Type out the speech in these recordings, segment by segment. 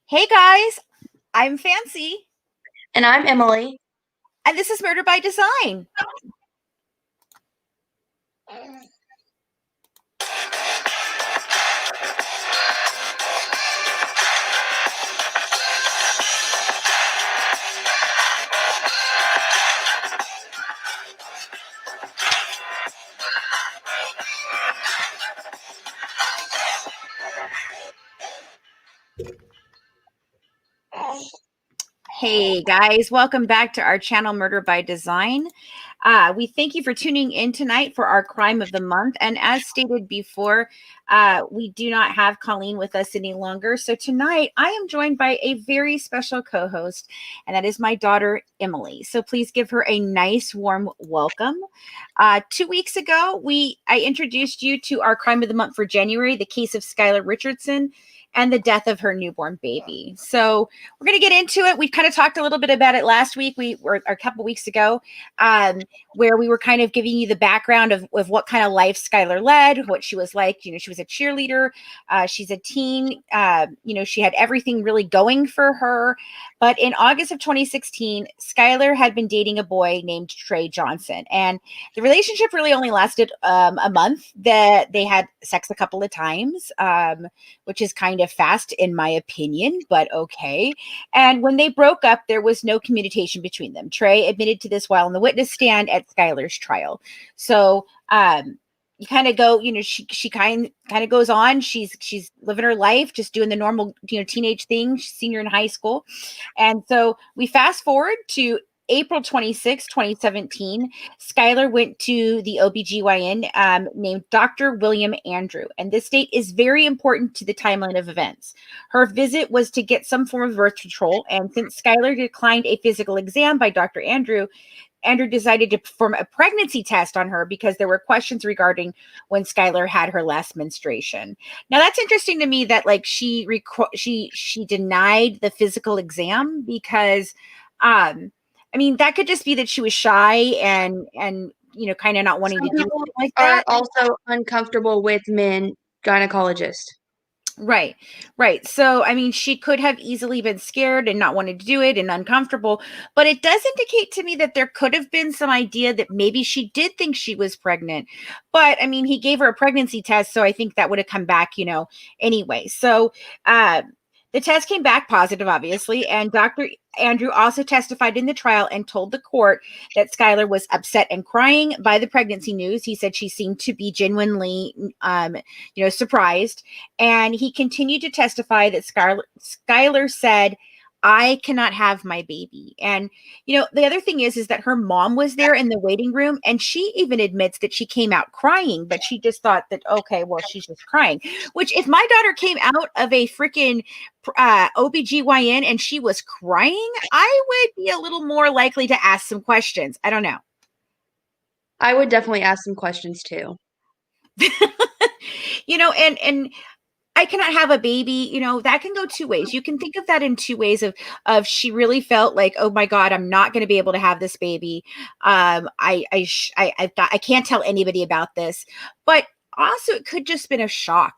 Hey guys, I'm Fancy, And I'm Emily. and this is Murder by Design. Hey guys, welcome back to our channel Murder by Design. We thank you for tuning in tonight for our crime of the month. And as stated before, we do not have Colleen with us any longer. So tonight I am joined by a very special co host, and that is my daughter, Emily. So please give her a nice, warm welcome. 2 weeks ago, I introduced you to our crime of the month for January, the case of Skylar Richardson and the death of her newborn baby. So we're going to get into it. We kind of talked a little bit about it last week. We were a couple weeks ago, where we were kind of giving you the background of what kind of life Skylar led, what she was like. She was a cheerleader. She's a teen. She had everything really going for her. But in August of 2016, Skylar had been dating a boy named Trey Johnson. And the relationship really only lasted a month. That they had sex a couple of times, which is kind of fast in my opinion, but okay. And when they broke up, there was no communication between them. Trey admitted to this while on the witness stand at Skylar's trial. So you kind of go, she kind of goes on. She's living her life, just doing the normal, teenage thing. She's senior in high school. And so we fast forward to April 26, 2017, Skylar went to the OBGYN named Dr. William Andrew. And this date is very important to the timeline of events. Her visit was to get some form of birth control. And since Skylar declined a physical exam by Dr. Andrew decided to perform a pregnancy test on her because there were questions regarding when Skylar had her last menstruation. Now that's interesting to me that like she denied the physical exam because that could just be that she was shy and kind of not wanting Some to do people something like are that. also uncomfortable with men gynecologists. Right, right. So, she could have easily been scared and not wanted to do it and uncomfortable, but it does indicate to me that there could have been some idea that maybe she did think she was pregnant. But he gave her a pregnancy test, so I think that would have come back, anyway. So, the test came back positive, obviously, and Dr. Andrew also testified in the trial and told the court that Skylar was upset and crying by the pregnancy news. He said she seemed to be genuinely, surprised. And he continued to testify that Skylar said, I cannot have my baby. And, the other thing is that her mom was there in the waiting room and she even admits that she came out crying, but she just thought that, okay, well, she's just crying. Which if my daughter came out of a freaking OBGYN and she was crying, I would be a little more likely to ask some questions. I don't know. I would definitely ask some questions too. And I cannot have a baby, that can go two ways. You can think of that in two ways of she really felt like, oh my God, I'm not going to be able to have this baby. I can't tell anybody about this, but also it could just been a shock,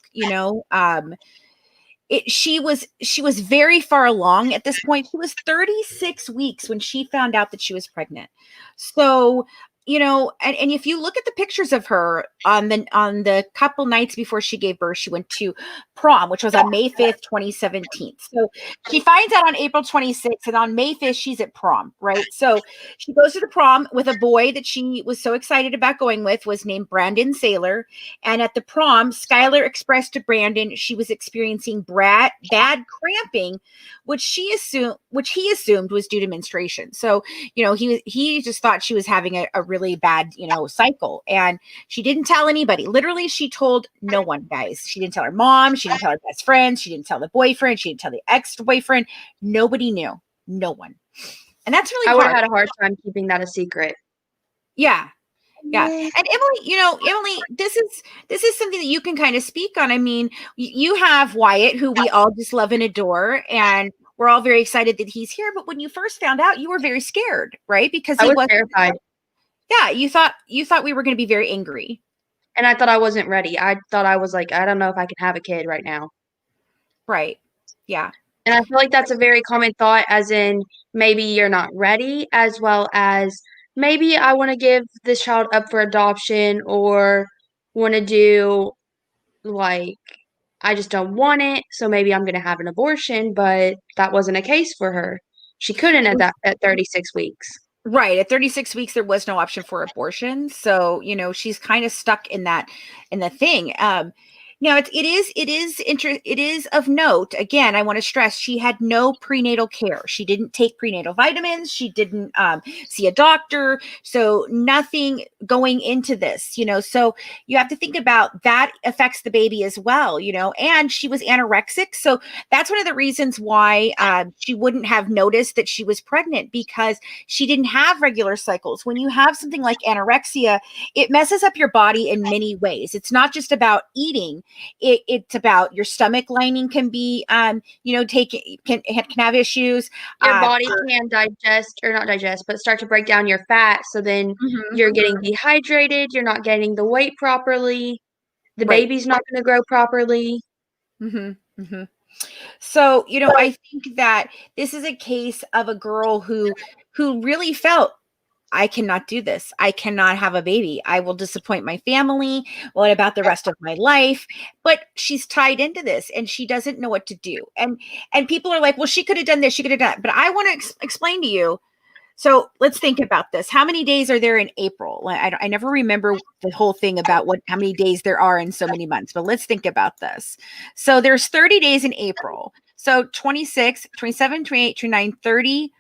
she was very far along at this point. She was 36 weeks when she found out that she was pregnant. So, and if you look at the pictures of her on the couple nights before she gave birth, she went to prom, which was on May 5th, 2017. So she finds out on April 26th, and on May 5th, she's at prom, right? So she goes to the prom with a boy that she was so excited about going with, was named Brandon Saylor. And at the prom, Skylar expressed to Brandon she was experiencing bad cramping, which he assumed was due to menstruation. So, he just thought she was having a really bad, cycle. And she didn't tell anybody. Literally, she told no one, guys. She didn't tell her mom. She didn't tell her best friend. She didn't tell the boyfriend. She didn't tell the ex-boyfriend. Nobody knew. No one. And that's really I would have hard. had a hard time keeping that a secret. Yeah. Yeah. And Emily, this is something that you can kind of speak on. You have Wyatt, who we all just love and adore, and we're all very excited that he's here. But when you first found out, you were very scared, right? Because I he was was, terrified, yeah, you thought we were going to be very angry. and I thought I wasn't ready. I thought I was like, I don't know if I can have a kid right now. Right. Yeah. And I feel like that's a very common thought, as in maybe you're not ready, as well as maybe I want to give this child up for adoption, or want to do like I just don't want it, so maybe I'm going to have an abortion, but that wasn't a case for her. She couldn't at 36 weeks. Right. At 36 weeks, there was no option for abortion. So, she's kind of stuck in the thing. Now it is of note. Again, I want to stress she had no prenatal care. She didn't take prenatal vitamins. She didn't see a doctor. So nothing going into this, so you have to think about that affects the baby as well, and she was anorexic. So that's one of the reasons why she wouldn't have noticed that she was pregnant, because she didn't have regular cycles. When you have something like anorexia, it messes up your body in many ways. It's not just about eating. It's about your stomach lining can be, can have issues. Your body can digest, or not digest, but start to break down your fat. So then you're getting dehydrated. You're not getting the weight properly. The Right. baby's not going to grow properly. So, I think that this is a case of a girl who really felt, I cannot do this. I cannot have a baby. I will disappoint my family. What about the rest of my life? But she's tied into this and she doesn't know what to do. And people are like, well, she could have done this. She could have done that. But I want to explain to you. So let's think about this. How many days are there in April? I never remember the whole thing about how many days there are in so many months, but let's think about this. So there's 30 days in April. So 26, 27, 28, 29, 30.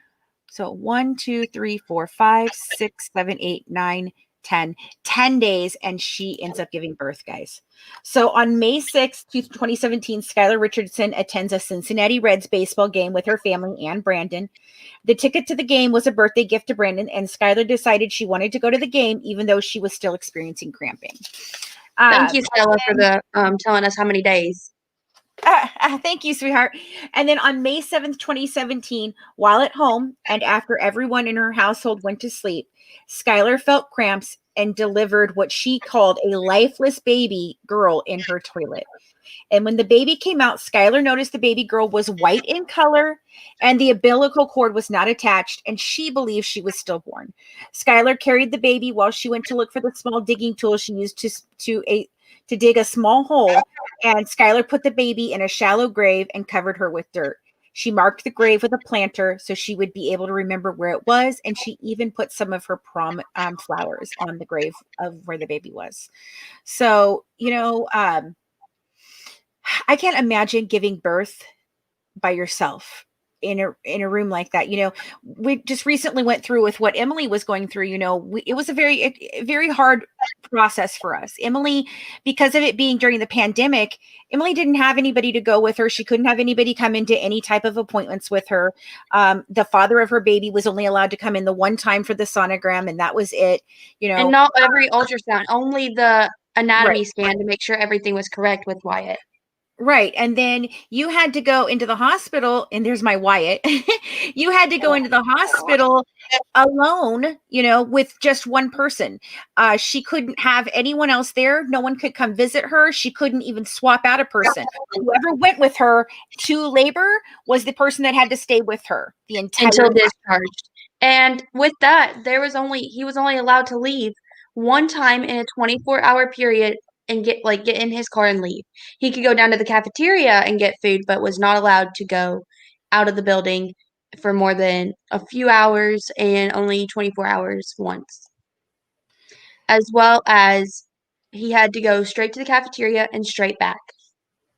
So 1, 2, 3, 4, 5, 6, 7, 8, 9, 10 days, and she ends up giving birth, guys. So on May 6th, 2017, Skylar Richardson attends a Cincinnati Reds baseball game with her family and Brandon. The ticket to the game was a birthday gift to Brandon, and Skylar decided she wanted to go to the game even though she was still experiencing cramping. Thank you, Stella, for the telling us how many days. Thank you, sweetheart. And then on May 7th, 2017, while at home and after everyone in her household went to sleep, Skylar felt cramps and delivered what she called a lifeless baby girl in her toilet. And when the baby came out, Skylar noticed the baby girl was white in color and the umbilical cord was not attached, and she believed she was stillborn. Skylar carried the baby while she went to look for the small digging tool she used to dig a small hole, and Skylar put the baby in a shallow grave and covered her with dirt. She marked the grave with a planter so she would be able to remember where it was, and she even put some of her prom flowers on the grave of where the baby was. So, I can't imagine giving birth by yourself in a room like that. We just recently went through with what Emily was going through. It was a very hard process for us. Emily, because of it being during the pandemic, Emily didn't have anybody to go with her. She couldn't have anybody come into any type of appointments with her. The father of her baby was only allowed to come in the one time for the sonogram, and that was it. And not every ultrasound, only the anatomy Right. scan to make sure everything was correct with Wyatt. Right. And then you had to go into the hospital, and there's my Wyatt. You had to go into the hospital alone, with just one person. She couldn't have anyone else there. No one could come visit her. She couldn't even swap out a person. Whoever went with her to labor was the person that had to stay with her the entire until time. discharged. And with that, he was only allowed to leave one time in a 24-hour period and get in his car and leave. He could go down to the cafeteria and get food, but was not allowed to go out of the building for more than a few hours, and only 24 hours once. As well as he had to go straight to the cafeteria and straight back.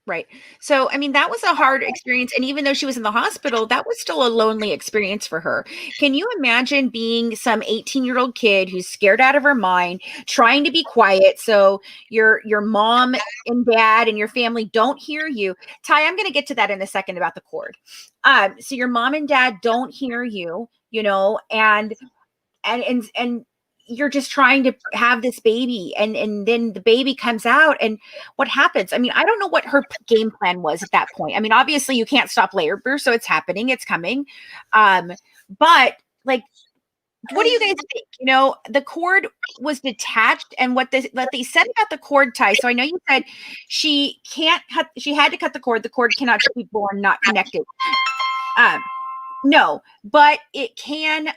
Right. So, that was a hard experience. And even though she was in the hospital, that was still a lonely experience for her. Can you imagine being some 18-year-old kid who's scared out of her mind, trying to be quiet so your mom and dad and your family don't hear you? Ty, I'm going to get to that in a second about the cord. So your mom and dad don't hear you, and you're just trying to have this baby, and then the baby comes out, and what happens? I don't know what her game plan was at that point. Obviously you can't stop labor, so it's happening, it's coming. But like, what do you guys think? The cord was detached, and what they said about the cord tie. So I know you said she had to cut the cord. The cord cannot be born not connected. No, but it can.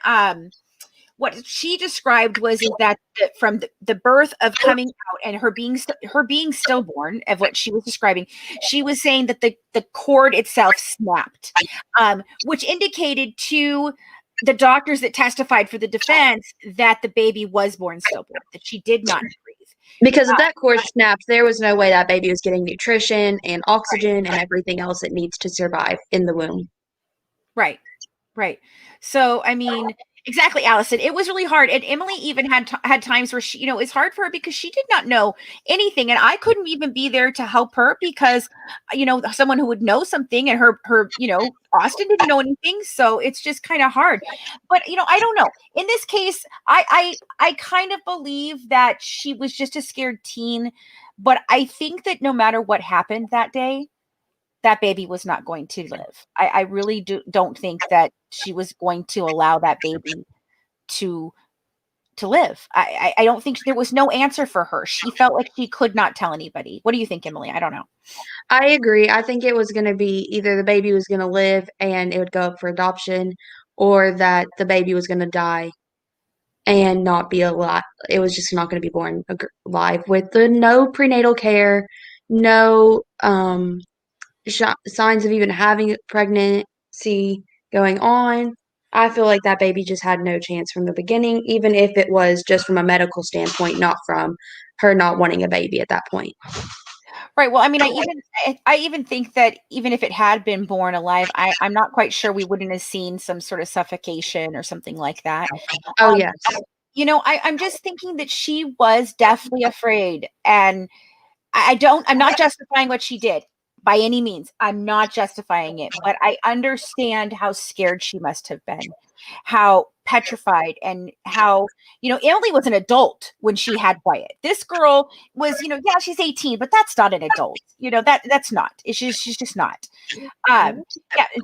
What she described was that from the birth of coming out and her being stillborn, of what she was describing, she was saying that the cord itself snapped, which indicated to the doctors that testified for the defense that the baby was born stillborn, that she did not breathe. Because if that cord snapped, there was no way that baby was getting nutrition and oxygen and everything else it needs to survive in the womb. Right. Right. So, I mean, exactly, Allison. It was really hard. And Emily even had times where she, it's hard for her because she did not know anything. And I couldn't even be there to help her because, someone who would know something, and her, Austin didn't know anything. So it's just kind of hard. But, I don't know. In this case, I kind of believe that she was just a scared teen. But I think that no matter what happened that day, that baby was not going to live. I really don't think that she was going to allow that baby to live. I don't think there was no answer for her. She felt like she could not tell anybody. What do you think, Emily? I don't know. I agree. I think it was going to be either the baby was going to live and it would go up for adoption, or that the baby was going to die and not be alive. It was just not going to be born alive with no prenatal care, no signs of even having pregnancy going on. I feel like that baby just had no chance from the beginning, even if it was just from a medical standpoint, not from her not wanting a baby at that point. Right. Well, I mean, I even think that even if it had been born alive, I'm not quite sure we wouldn't have seen some sort of suffocation or something like that. Oh, yes. I'm just thinking that she was definitely afraid, and I'm not justifying what she did by any means. I'm not justifying it, but I understand how scared she must have been, how petrified, and how, Emily was an adult when she had Wyatt. This girl was, yeah, she's 18, but that's not an adult. That's not. She's just not. Yeah,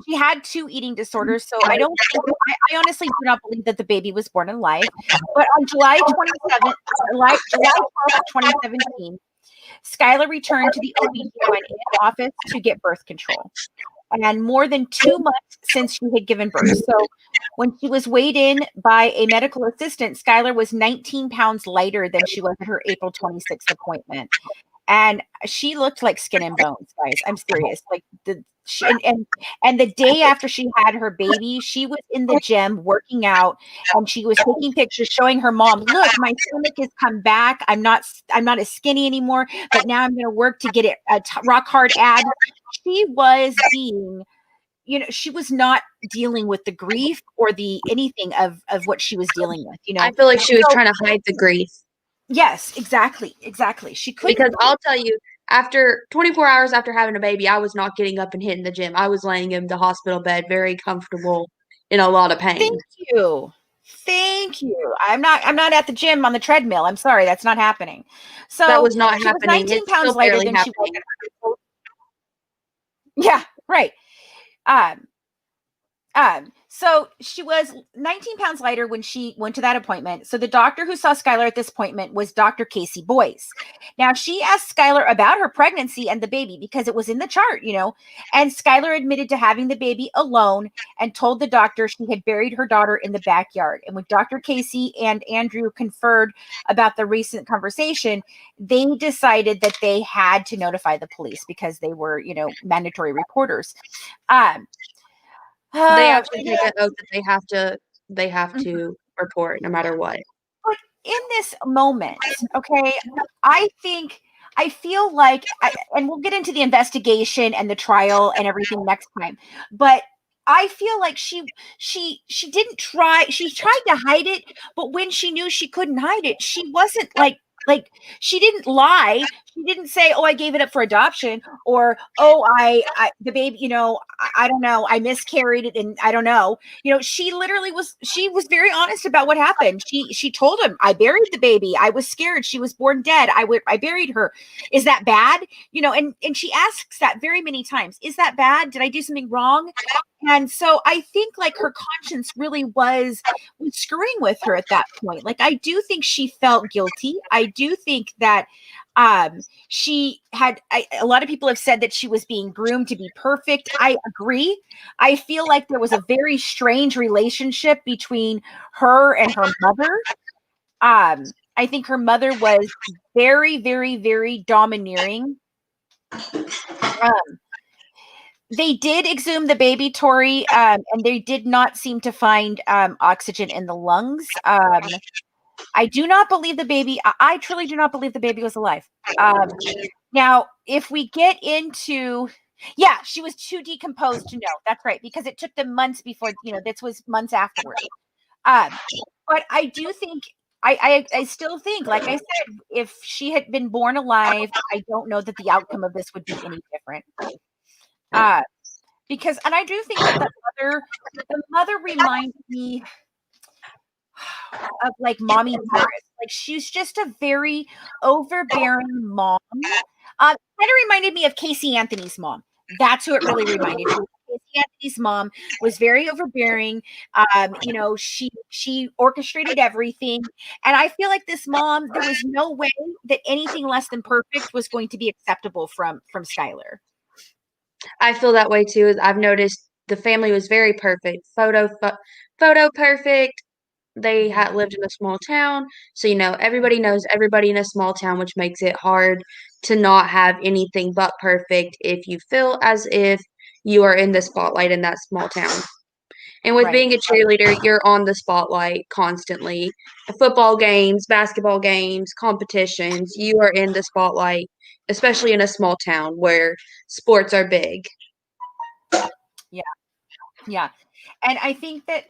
she had 2 eating disorders, so I honestly do not believe that the baby was born alive. But on July 12th, 2017, Skylar returned to the OB/GYN office to get birth control, and more than 2 months since she had given birth. So when she was weighed in by a medical assistant, Skylar was 19 pounds lighter than she was at her April 26th appointment. And she looked like skin and bones, guys. I'm serious. Like and the day after she had her baby, she was in the gym working out, and she was taking pictures showing her mom, look, my stomach has come back. I'm not as skinny anymore, but now I'm going to work to get it rock hard abs. She was being, she was not dealing with the grief or the anything of what she was dealing with. I feel like she was trying to hide the grief. Yes, exactly. She couldn't. Because I'll tell you, after 24 hours after having a baby, I was not getting up and hitting the gym. I was laying in the hospital bed, very comfortable, in a lot of pain. Thank you. I'm not at the gym on the treadmill. I'm sorry, that's not happening. So that was not happening. Was 19 pounds lighter than she was. Yeah, right. So she was 19 pounds lighter when she went to that appointment. So the doctor who saw Skylar at this appointment was Dr. Casey Boyce. Now, she asked Skylar about her pregnancy and the baby because it was in the chart, and Skylar admitted to having the baby alone and told the doctor she had buried her daughter in the backyard. And when Dr. Casey and Andrew conferred about the recent conversation, they decided that they had to notify the police because they were, mandatory reporters. They actually take an oath that they have to report no matter what. But in this moment, okay, I feel like, and we'll get into the investigation and the trial and everything next time, but I feel like she didn't try. She tried to hide it, but when she knew she couldn't hide it, she wasn't like she didn't lie. She didn't say, oh, I gave it up for adoption, or, oh, I the baby, I don't know, I miscarried it, and I don't know. She literally was very honest about what happened. She told him, I buried the baby. I was scared. She was born dead. I buried her. Is that bad? And she asks that very many times. Is that bad? Did I do something wrong? And so I think like her conscience really was screwing with her at that point. Like I do think she felt guilty. I do think that she had a lot of people have said that she was being groomed to be perfect. I agree. I feel like there was a very strange relationship between her and her mother. I think her mother was very, very, very domineering. Um, they did exhume the baby, Tori, and they did not seem to find oxygen in the lungs. I do not believe the baby. I truly do not believe the baby was alive. Now, if we get into, yeah, she was too decomposed to know. That's right, because it took them months before. This was months afterward. But I do think. I still think, like I said, if she had been born alive, I don't know that the outcome of this would be any different. Because, and I do think that the mother reminded me of like mommy dearest. Like she's just a very overbearing mom. Kind of reminded me of Casey Anthony's mom. That's who it really reminded me of. Casey Anthony's mom was very overbearing. She orchestrated everything, and I feel like this mom, there was no way that anything less than perfect was going to be acceptable from Skylar. I feel that way too. I've noticed the family was very perfect, photo perfect. They had lived in a small town, so everybody knows everybody in a small town, which makes it hard to not have anything but perfect if you feel as if you are in the spotlight in that small town. And with Right. being a cheerleader, you're on the spotlight constantly. Football games, basketball games, competitions, you are in the spotlight, especially in a small town where sports are big. Yeah. Yeah. And I think that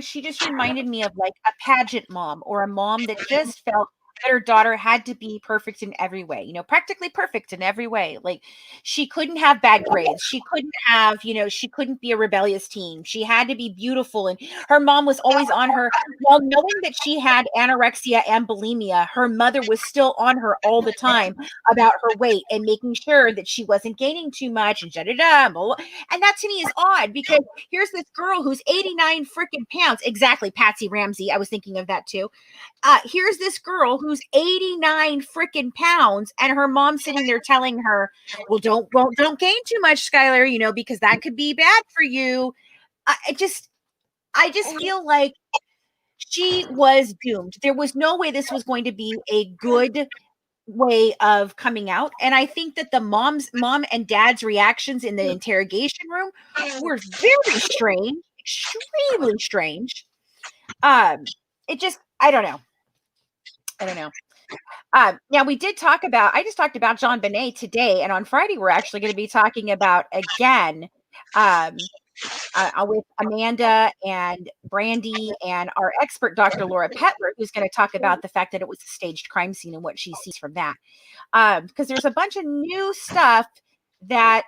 she just reminded me of like a pageant mom, or a mom that just felt that her daughter had to be perfect in every way, practically perfect in every way. Like she couldn't have bad grades. She couldn't have, she couldn't be a rebellious teen. She had to be beautiful. And her mom was always on her, while knowing that she had anorexia and bulimia. Her mother was still on her all the time about her weight and making sure that she wasn't gaining too much and da da da. And that to me is odd, because here's this girl who's 89 freaking pounds. Exactly, Patsy Ramsey. I was thinking of that too. Here's this girl who's 89 freaking pounds, and her mom sitting there telling her, "Well, don't gain too much, Skylar, because that could be bad for you." I just feel like she was doomed. There was no way this was going to be a good way of coming out. And I think that the mom and dad's reactions in the interrogation room were very strange, extremely strange. It just, I don't know. Now we did talk about, I just talked about John Bonet today, and on Friday we're actually going to be talking about again with Amanda and Brandy and our expert, Dr. Laura Petler, who's going to talk about the fact that it was a staged crime scene and what she sees from that. Because there's a bunch of new stuff that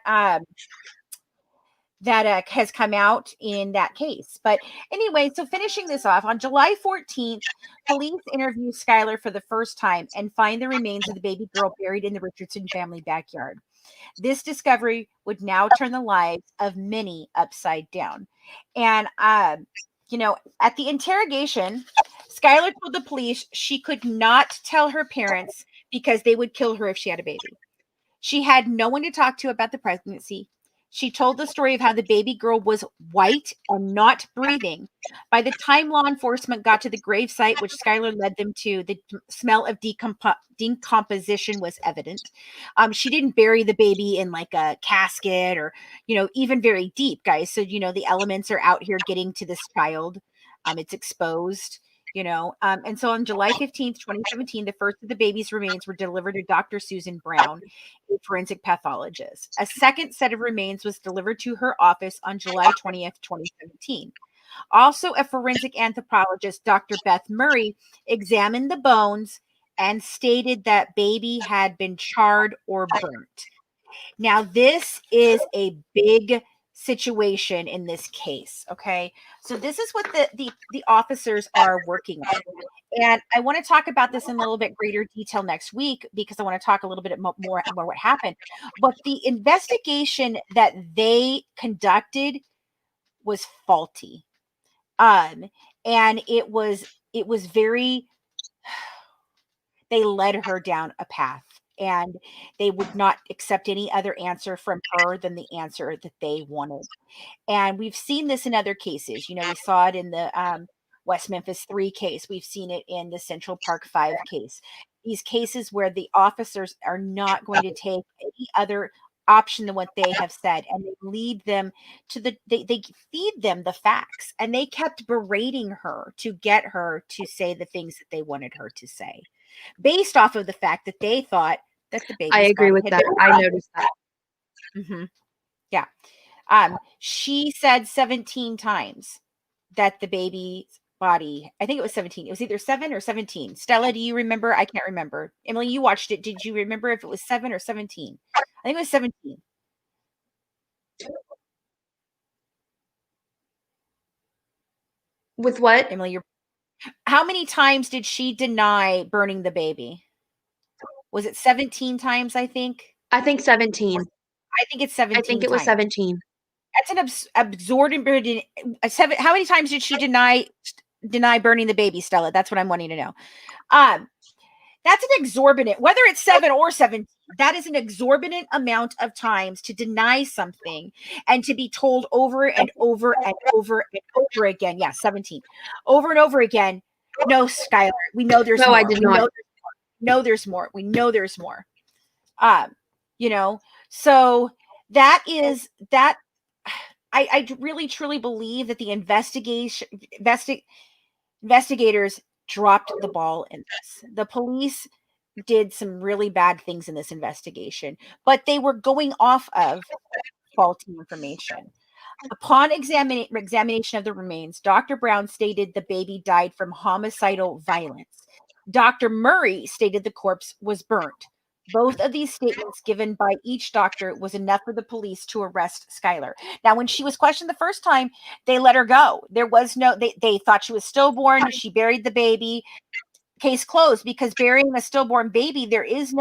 has come out in that case. But anyway, so finishing this off, on July 14th, police interview Skylar for the first time and find the remains of the baby girl buried in the Richardson family backyard. This discovery would now turn the lives of many upside down. And, at the interrogation, Skylar told the police she could not tell her parents because they would kill her if she had a baby. She had no one to talk to about the pregnancy. She told the story of how the baby girl was white and not breathing. By the time law enforcement got to the gravesite, which Skylar led them to, the smell of decomposition was evident. She didn't bury the baby in like a casket or, even very deep, guys. So, the elements are out here getting to this child. It's exposed. And so on July 15th, 2017, the first of the baby's remains were delivered to Dr. Susan Brown, a forensic pathologist. A second set of remains was delivered to her office on July 20th, 2017. Also, a forensic anthropologist, Dr. Beth Murray, examined the bones and stated that baby had been charred or burnt. Now, this is a big situation in this case. Okay. So this is what the officers are working on. And I want to talk about this in a little bit greater detail next week, because I want to talk a little bit more about what happened. But the investigation that they conducted was faulty. And it was very, they led her down a path, and they would not accept any other answer from her than the answer that they wanted. And we've seen this in other cases. We saw it in the West Memphis 3 case. We've seen it in the Central Park 5 case. These cases where the officers are not going to take any other option than what they have said, and they lead them to they feed them the facts, and they kept berating her to get her to say the things that they wanted her to say, based off of the fact that they thought that the I baby's agree body with had that. been I noticed that. Mhm. Yeah. She said 17 times that the baby's body, I think it was 17. It was either 7 or 17. Stella, do you remember? I can't remember. Emily, you watched it. Did you remember if it was 7 or 17? I think it was 17. With what? Emily, how many times did she deny burning the baby? Was it 17 times, I think? I think 17. I think it's I think 17 it was times. 17. That's an absorbent how many times did she deny burning the baby, Stella? That's what I'm wanting to know. That's an exorbitant, whether it's 7 or 17, that is an exorbitant amount of times to deny something and to be told over and over and over and over again. Yeah, 17. Over and over again. No, Skylar, we know there's No, more. I did not. There's more. We know there's more. You know, so that is that. I really truly believe that the investigators dropped the ball in this. The police did some really bad things in this investigation, but they were going off of faulty information. Upon examination of the remains, Dr. Brown stated the baby died from homicidal violence. Dr. Murray stated the corpse was burnt. Both of these statements given by each doctor was enough for the police to arrest Skylar. Now, when she was questioned the first time, they let her go. There was no, they thought she was stillborn. She buried the baby. Case closed, because burying a stillborn baby, there's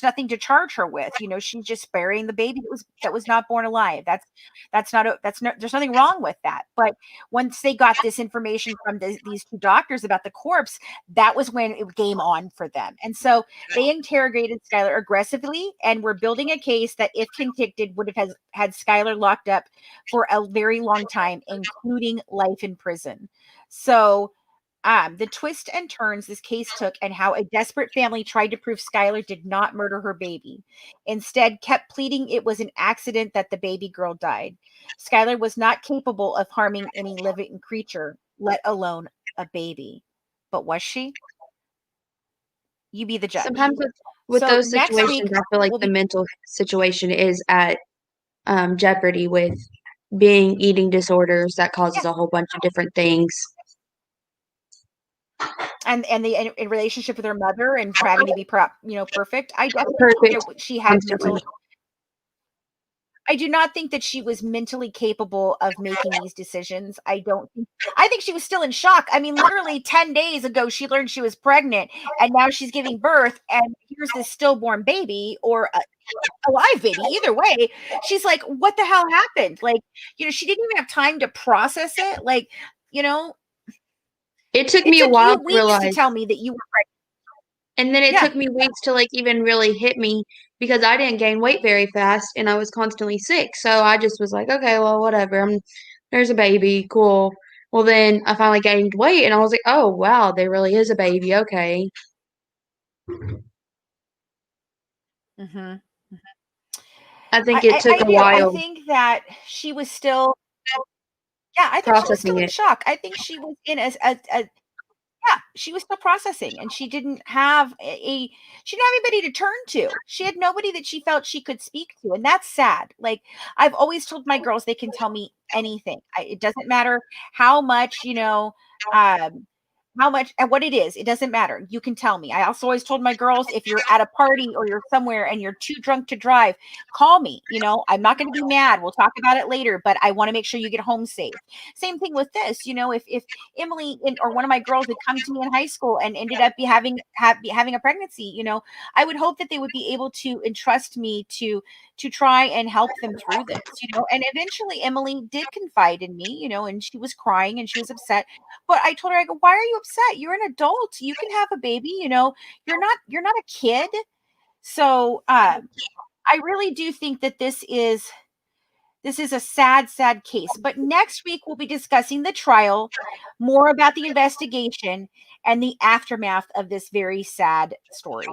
nothing to charge her with. She's just burying the baby that was not born alive. That's not there's nothing wrong with that. But once they got this information from these two doctors about the corpse, that was when it came on for them. And so they interrogated Skylar aggressively, and were building a case that, if convicted, would have had Skylar locked up for a very long time, including life in prison. So the twists and turns this case took, and how a desperate family tried to prove Skylar did not murder her baby. Instead, kept pleading it was an accident that the baby girl died. Skylar was not capable of harming any living creature, let alone a baby. But was she? You be the judge. Sometimes with So those next week, situations, I feel like we'll the be mental situation is at jeopardy with being eating disorders that causes yeah, a whole bunch of different things. and the in relationship with her mother and having to be perfect. I definitely Perfect think she had constantly. I do not think that she was mentally capable of making these decisions. I think she was still in shock. I mean, literally 10 days ago, she learned she was pregnant, and now she's giving birth, and here's this stillborn baby, or a live baby. Either way, she's like, what the hell happened? Like, she didn't even have time to process it. Like, you know, It took it me a took while you to weeks to realize, tell me that you were pregnant. and then it Yeah. took me weeks to like even really hit me because I didn't gain weight very fast and I was constantly sick. So I just was like, okay, well, whatever. There's a baby, cool. Well, then I finally gained weight and I was like, oh wow, there really is a baby. Okay. Hmm. I think it took I a do. I while think that she was still, yeah, I think she was still processing in it. shock. I think she was in a yeah, she was still processing, and she didn't have she didn't have anybody to turn to. She had nobody that she felt she could speak to, and that's sad. Like, I've always told my girls, they can tell me anything. It doesn't matter how much, um, how much and what it is. It doesn't matter. You can tell me. I also always told my girls, if you're at a party or you're somewhere and you're too drunk to drive, call me. I'm not going to be mad. We'll talk about it later, but I want to make sure you get home safe. Same thing with this. If Emily or one of my girls had come to me in high school and ended up having a pregnancy, I would hope that they would be able to entrust me to to try and help them through this, and eventually Emily did confide in me, and she was crying and she was upset. But I told her, I go, why are you upset? You're an adult. You can have a baby, you're not a kid. So I really do think that this is a sad, sad case. But next week, we'll be discussing the trial, more about the investigation, and the aftermath of this very sad story.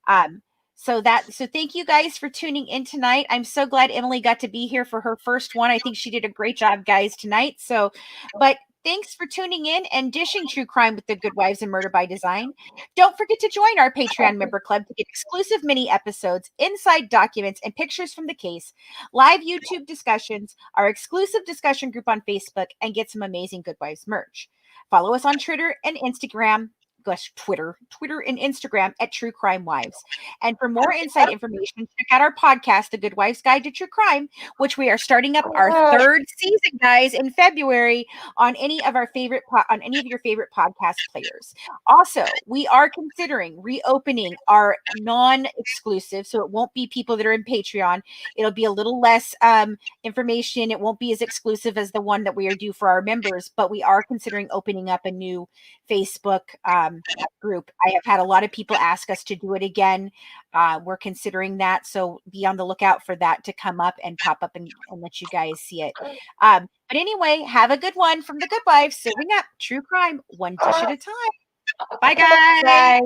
Um, so thank you guys for tuning in tonight. I'm so glad Emily got to be here for her first one. I think she did a great job, guys, tonight. But thanks for tuning in and dishing true crime with the Good Wives and Murder by Design. Don't forget to join our Patreon member club to get exclusive mini episodes, inside documents, and pictures from the case, live YouTube discussions, our exclusive discussion group on Facebook, and get some amazing Good Wives merch. Follow us on Twitter and Instagram. Twitter and Instagram at True Crime Wives. And for more inside information, check out our podcast, The Good Wives Guide to True Crime, which we are starting up our third season, guys, in February on any of your favorite podcast players. Also, we are considering reopening our non-exclusive, so it won't be people that are in Patreon. It'll be a little less information. It won't be as exclusive as the one that we are due for our members, but we are considering opening up a new Facebook group. I have had a lot of people ask us to do it again. We're considering that, so be on the lookout for that to come up and pop up and let you guys see it. But anyway, have a good one from the Good Wives, serving up true crime one dish at a time. Bye, guys. Bye.